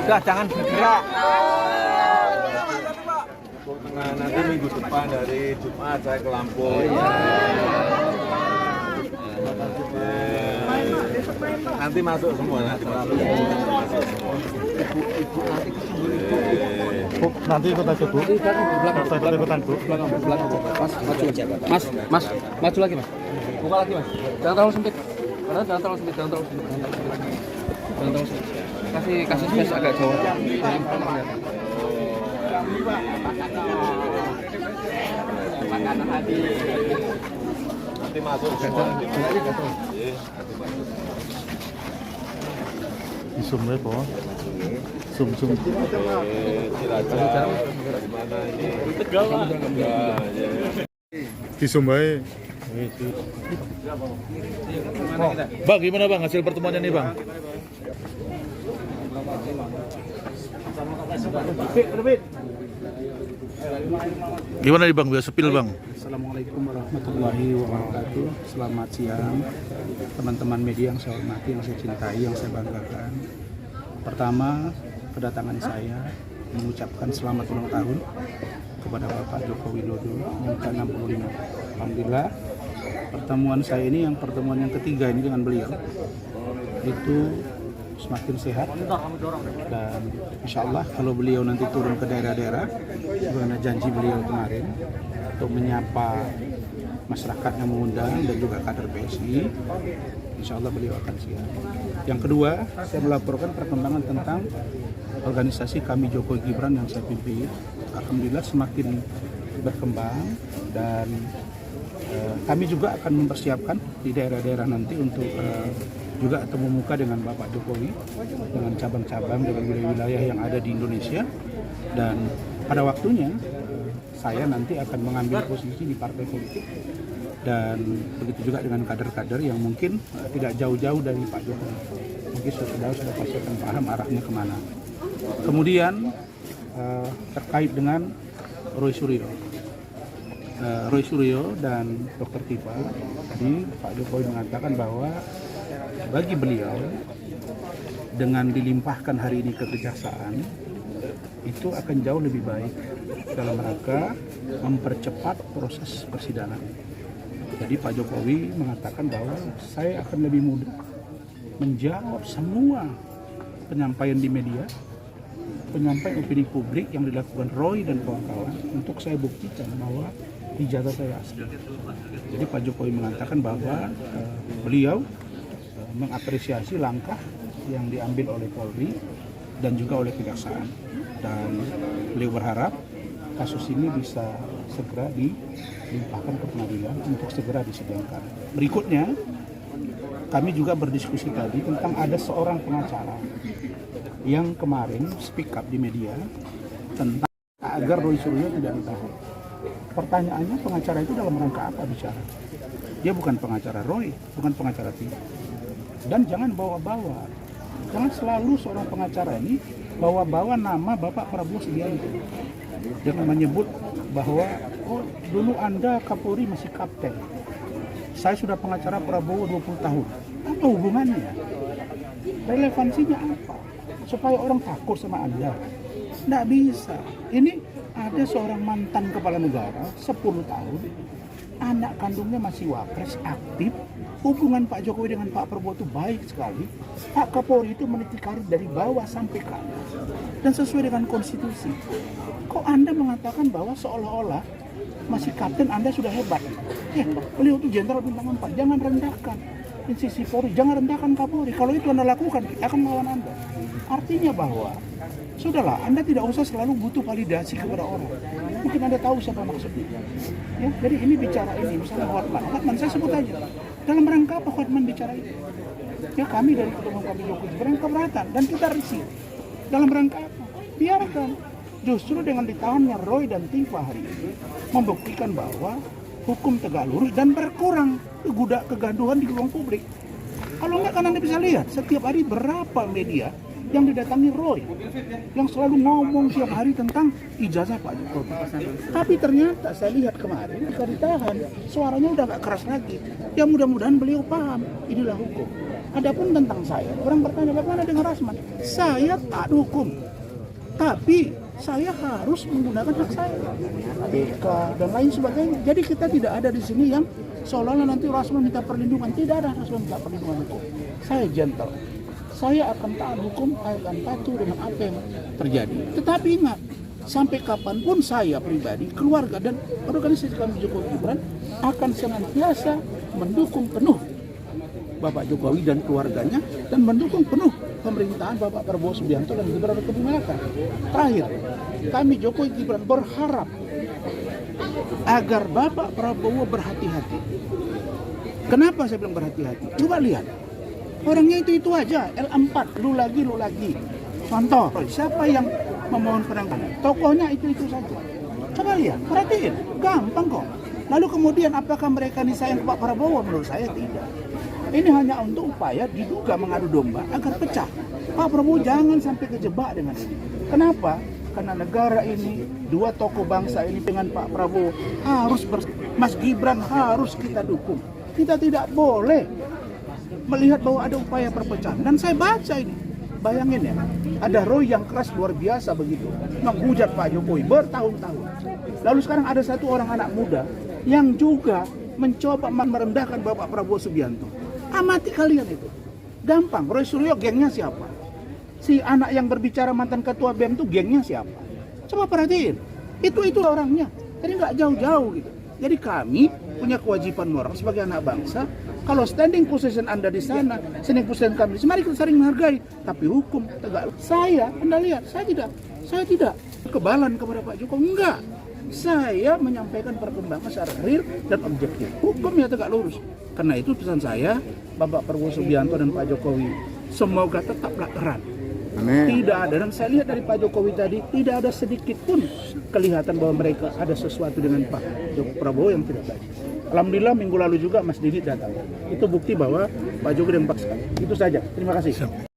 Udah jangan bergerak. Nah, nanti minggu depan dari Jumat saya ke Lampung. Nanti masuk semua, masuk semua. Bu, nanti ikut aja Bu. Saya ikutan Bu. Mas, maju lagi mas. Buka lagi mas. Jangan terlalu sempit. Jangan terlalu sempit. Kasih space agak jauh. Nanti masuk semua. Di zoom ya Bu. Zoom. Cilacap. Gimana ini? Tegal lah. Di zoom aja. Bang, gimana Bang hasil pertemuannya nih Bang? Gimana nih Bang, biar sepil Bang? Assalamualaikum warahmatullahi wabarakatuh. Selamat siang teman-teman media yang saya hormati, yang saya cintai, yang saya banggakan. Pertama, kedatangan saya mengucapkan selamat ulang tahun kepada Bapak Joko Widodo yang ke-65. Alhamdulillah, pertemuan saya ini yang pertemuan yang ketiga ini dengan beliau itu semakin sehat, dan insya Allah kalau beliau nanti turun ke daerah-daerah bagaimana janji beliau kemarin untuk menyapa masyarakat yang mengundang dan juga kader PSI, insya Allah beliau akan siap. Yang kedua, saya melaporkan perkembangan tentang organisasi kami Joko Gibran yang saya pimpin. Alhamdulillah semakin berkembang, dan kami juga akan mempersiapkan di daerah-daerah nanti untuk juga ketemu muka dengan Bapak Jokowi, dengan cabang-cabang, dengan wilayah-wilayah yang ada di Indonesia. Dan pada waktunya saya nanti akan mengambil posisi di partai politik, dan begitu juga dengan kader-kader yang mungkin tidak jauh-jauh dari Pak Jokowi. Mungkin sudah pasti akan paham arahnya kemana. Kemudian terkait dengan Roy Suryo dan Dr. Tifa, tadi Pak Jokowi mengatakan bahwa bagi beliau dengan dilimpahkan hari ini ke kejaksaan itu akan jauh lebih baik dalam rangka mempercepat proses persidangan. Jadi Pak Jokowi mengatakan bahwa saya akan lebih mudah menjawab semua penyampaian di media, penyampaian opini publik yang dilakukan Roy dan kawan-kawan, untuk saya buktikan bahwa ijazah saya asli. Jadi Pak Jokowi mengatakan bahwa beliau mengapresiasi langkah yang diambil oleh Polri dan juga oleh kejaksaan, dan beliau berharap kasus ini bisa segera dilimpahkan ke pengadilan untuk segera disidangkan. Berikutnya, kami juga berdiskusi tadi tentang ada seorang pengacara yang kemarin speak up di media tentang agar Roy Suryo tidak ditahan. Pertanyaannya, pengacara itu dalam rangka apa bicara? Dia bukan pengacara Roy, bukan pengacara Tifa. Dan jangan bawa-bawa, jangan selalu seorang pengacara ini bawa-bawa nama Bapak Prabowo Subianto. Jangan menyebut bahwa dulu Anda Kapolri masih kapten, saya sudah pengacara Prabowo 20 tahun. Apa hubungannya? Relevansinya apa? Supaya orang takut sama Anda? Nggak bisa. Ini ada seorang mantan kepala negara 10 tahun, anak kandungnya masih wapres, aktif. Hubungan Pak Jokowi dengan Pak Prabowo itu baik sekali. Pak Kapolri itu meniti karir dari bawah sampai ke atas dan sesuai dengan konstitusi. Kok Anda mengatakan bahwa seolah-olah masih kapten Anda sudah hebat? Ya, beliau itu jenderal bintang 4. Jangan rendahkan institusi Polri, jangan rendahkan Kapolri. Kalau itu Anda lakukan, kita akan melawan Anda. Artinya bahwa sudahlah, Anda tidak usah selalu butuh validasi kepada orang. Mungkin Anda tahu siapa maksudnya. Ya, jadi ini bicara ini, misalnya Hotman saya sebut aja. Dalam rangka apa Hotman bicara itu? Ya, kami dari ketua kami Joko Gibran keberatan dan kita risih. Dalam rangka apa? Biarkan. Justru dengan ditahannya Roy dan Tifa hari ini membuktikan bahwa hukum tegak lurus dan berkurang kegaduhan di ruang publik. Kalau enggak kan Anda bisa lihat setiap hari berapa media yang didatangi Roy, yang selalu ngomong tiap hari tentang ijazah Pak Jokowi. Tapi ternyata saya lihat kemarin ketika ditahan, suaranya udah gak keras lagi. Ya mudah-mudahan beliau paham, inilah hukum. Adapun tentang saya, orang bertanya bagaimana dengan Rasman? Saya tak hukum, tapi saya harus menggunakan hak saya, ABK dan lain sebagainya. Jadi kita tidak ada di sini yang seolah-olah nanti Rasman minta perlindungan. Tidak ada Rasman minta perlindungan hukum. Saya gentle. Saya akan taat hukum, saya akan patuh dengan apa yang terjadi. Tetapi ingat, sampai kapanpun saya pribadi, keluarga dan organisasi kami Jokowi Gibran akan senantiasa mendukung penuh Bapak Jokowi dan keluarganya dan mendukung penuh pemerintahan Bapak Prabowo Subianto dan Gibran Rakebuming Raka. Terakhir, kami Jokowi Gibran berharap agar Bapak Prabowo berhati-hati. Kenapa saya bilang berhati-hati? Coba lihat, orangnya itu aja, L4, lu lagi. Contoh, siapa yang memohon penangkapan? Tokohnya itu saja. Coba lihat, perhatiin, gampang kok. Lalu kemudian apakah mereka ini sayang ke Pak Prabowo? Menurut saya tidak. Ini hanya untuk upaya diduga mengadu domba agar pecah. Pak Prabowo jangan sampai kejebak dengan ini. Kenapa? Karena negara ini, dua tokoh bangsa ini dengan Pak Prabowo harus Mas Gibran harus kita dukung. Kita tidak boleh melihat bahwa ada upaya perpecahan. Dan saya baca ini, bayangin ya, ada Roy yang keras luar biasa begitu, menghujat Pak Jokowi bertahun-tahun. Lalu sekarang ada satu orang anak muda yang juga mencoba merendahkan Bapak Prabowo Subianto. Amati kalian itu, gampang. Roy Suryo gengnya siapa? Si anak yang berbicara mantan ketua BEM itu gengnya siapa? Coba perhatiin, itu orangnya. Jadi nggak jauh-jauh gitu. Jadi kami punya kewajiban moral sebagai anak bangsa. Kalau standing position Anda di sana, standing position kami di sini, mari kita saling menghargai. Tapi hukum tegak. Anda lihat, saya tidak kebalan kepada Pak Jokowi, enggak. Saya menyampaikan perkembangan secara real dan objektif. Hukum ya tegak lurus. Karena itu pesan saya, Bapak Prabowo Subianto dan Pak Jokowi, semoga tetaplah erat. Tidak ada, dan saya lihat dari Pak Jokowi tadi, tidak ada sedikit pun kelihatan bahwa mereka ada sesuatu dengan Pak Prabowo yang tidak baik. Alhamdulillah minggu lalu juga Mas Didi datang. Itu bukti bahwa Pak Jokowi dan Pak sekali. Itu saja. Terima kasih.